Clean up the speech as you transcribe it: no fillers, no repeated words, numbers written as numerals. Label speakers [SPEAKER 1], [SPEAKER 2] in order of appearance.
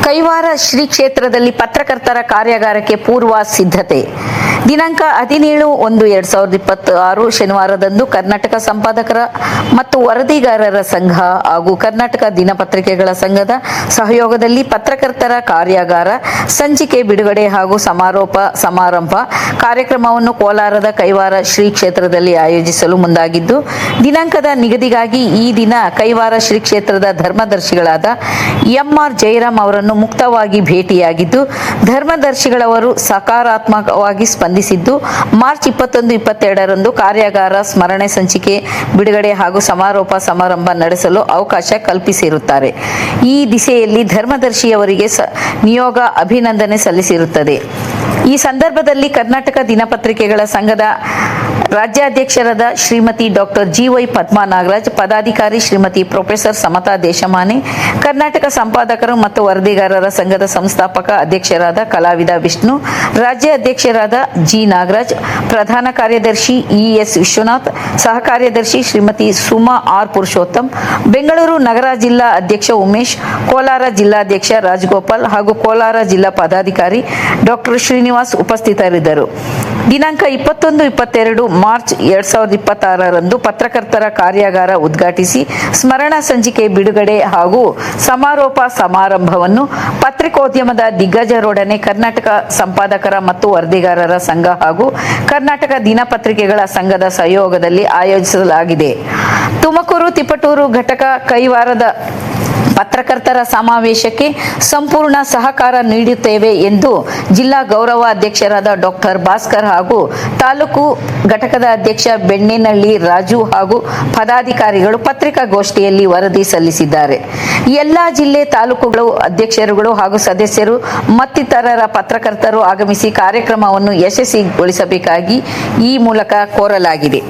[SPEAKER 1] ಕೈವಾರ ಶ್ರೀ ಕ್ಷೇತ್ರದಲ್ಲಿ ಪತ್ರಕರ್ತರ ಕಾರ್ಯಾಗಾರಕ್ಕೆ ಪೂರ್ವ ಸಿದ್ಧತೆ. ದಿನಾಂಕ 17/1/2026 ಶನಿವಾರದಂದು ಕರ್ನಾಟಕ ಸಂಪಾದಕರ ಮತ್ತು ವರದಿಗಾರರ ಸಂಘ ಹಾಗೂ ಕರ್ನಾಟಕ ದಿನಪತ್ರಿಕೆಗಳ ಸಂಘದ ಸಹಯೋಗದಲ್ಲಿ ಪತ್ರಕರ್ತರ ಕಾರ್ಯಾಗಾರ ಸಂಚಿಕೆ ಬಿಡುಗಡೆ ಹಾಗೂ ಸಮಾರೋಪ ಸಮಾರಂಭ ಕಾರ್ಯಕ್ರಮವನ್ನು ಕೋಲಾರದ ಕೈವಾರ ಶ್ರೀ ಕ್ಷೇತ್ರದಲ್ಲಿ ಆಯೋಜಿಸಲು ಮುಂದಾಗಿದ್ದು, ದಿನಾಂಕದ ನಿಗದಿಗಾಗಿ ಈ ದಿನ ಕೈವಾರ ಶ್ರೀ ಕ್ಷೇತ್ರದ ಧರ್ಮದರ್ಶಿಗಳಾದ ಎಂ.ಆರ್. ಜಯರಾಮ್ ಅವರನ್ನು ಮುಕ್ತವಾಗಿ ಭೇಟಿಯಾಗಿದ್ದು, ಧರ್ಮದರ್ಶಿಗಳವರು ಸಕಾರಾತ್ಮಕವಾಗಿ ಸ್ಪಂದಿಸಿದ್ದು, ಮಾರ್ಚ್ 21-22ರಂದು ಕಾರ್ಯಾಗಾರ ಸ್ಮರಣೆ ಸಂಚಿಕೆ ಬಿಡುಗಡೆ ಹಾಗೂ ಸಮಾರೋಪ ಸಮಾರಂಭ ನಡೆಸಲು ಅವಕಾಶ ಕಲ್ಪಿಸಿರುತ್ತಾರೆ. ಈ ದಿಸೆಯಲ್ಲಿ ಧರ್ಮದರ್ಶಿಯವರಿಗೆ ನಿಯೋಗ ಅಭಿನಂದನೆ ಸಲ್ಲಿಸಿರುತ್ತದೆ. ಈ ಸಂದರ್ಭದಲ್ಲಿ ಕರ್ನಾಟಕ ದಿನಪತ್ರಿಕೆಗಳ ಸಂಘದ ರಾಜ್ಯಾಧ್ಯಕ್ಷರಾದ ಶ್ರೀಮತಿ ಡಾಕ್ಟರ್ ಜಿ.ವೈ. ಪದ್ಮಾ ನಾಗರಾಜ್, ಪದಾಧಿಕಾರಿ ಶ್ರೀಮತಿ ಪ್ರೊಫೆಸರ್ ಸಮತಾ ದೇಶಮಾನೆ, ಕರ್ನಾಟಕ ಸಂಪಾದಕರು ಮತ್ತು ವರದಿಗಾರರ ಸಂಘದ ಸಂಸ್ಥಾಪಕ ಅಧ್ಯಕ್ಷರಾದ ಕಲಾವಿದ ವಿಷ್ಣು, ರಾಜ್ಯ ಅಧ್ಯಕ್ಷರಾದ ಜಿ. ನಾಗರಾಜ್, ಪ್ರಧಾನ ಕಾರ್ಯದರ್ಶಿ ಇ.ಎಸ್. ವಿಶ್ವನಾಥ್, ಸಹ ಕಾರ್ಯದರ್ಶಿ ಶ್ರೀಮತಿ ಸುಮಾ ಆರ್. ಪುರುಷೋತ್ತಮ್, ಬೆಂಗಳೂರು ನಗರ ಜಿಲ್ಲಾ ಅಧ್ಯಕ್ಷ ಉಮೇಶ್, ಕೋಲಾರ ಜಿಲ್ಲಾಧ್ಯಕ್ಷ ರಾಜಗೋಪಾಲ್ ಹಾಗೂ ಕೋಲಾರ ಜಿಲ್ಲಾ ಪದಾಧಿಕಾರಿ ಡಾಕ್ಟರ್ ಶ್ರೀನಿವಾಸ್ ಉಪಸ್ಥಿತರಿದ್ದರು. ದಿನಾಂಕ 21-22 ಮಾರ್ಚ್ 2026ರಂದು ಪತ್ರಕರ್ತರ ಕಾರ್ಯಾಗಾರ ಉದ್ಘಾಟಿಸಿ ಸ್ಮರಣ ಸಂಚಿಕೆ ಬಿಡುಗಡೆ ಹಾಗೂ ಸಮಾರೋಪ ಸಮಾರಂಭವನ್ನು ಪತ್ರಿಕೋದ್ಯಮದ ದಿಗ್ಗಜರೊಡನೆ ಕರ್ನಾಟಕ ಸಂಪಾದಕರ ಮತ್ತು ವರದಿಗಾರರ ಸಂಘ ಹಾಗೂ ಕರ್ನಾಟಕ ದಿನಪತ್ರಿಕೆಗಳ ಸಂಘದ ಸಹಯೋಗದಲ್ಲಿ ಆಯೋಜಿಸಲಾಗಿದೆ. ತುಮಕೂರು ತಿಪಟೂರು ಘಟಕ ಕೈವಾರದ ಪತ್ರಕರ್ತರ ಸಮಾವೇಶಕ್ಕೆ ಸಂಪೂರ್ಣ ಸಹಕಾರ ನೀಡುತ್ತೇವೆ ಎಂದು ಜಿಲ್ಲಾ ಗೌರವ ಅಧ್ಯಕ್ಷರಾದ ಡಾಕ್ಟರ್ ಭಾಸ್ಕರ್ ಹಾಗೂ ತಾಲೂಕು ಘಟಕದ ಅಧ್ಯಕ್ಷ ಬೆಣ್ಣೆನಳ್ಳಿ ರಾಜು ಹಾಗೂ ಪದಾಧಿಕಾರಿಗಳು ಪತ್ರಿಕಾಗೋಷ್ಠಿಯಲ್ಲಿ ವರದಿ ಸಲ್ಲಿಸಿದ್ದಾರೆ. ಎಲ್ಲಾ ಜಿಲ್ಲೆ ತಾಲೂಕುಗಳು ಅಧ್ಯಕ್ಷರುಗಳು ಹಾಗೂ ಸದಸ್ಯರು ಮತ್ತಿತರರ ಪತ್ರಕರ್ತರು ಆಗಮಿಸಿ ಕಾರ್ಯಕ್ರಮವನ್ನು ಯಶಸ್ವಿಗೊಳಿಸಬೇಕಾಗಿ ಈ ಮೂಲಕ ಕೋರಲಾಗಿದೆ.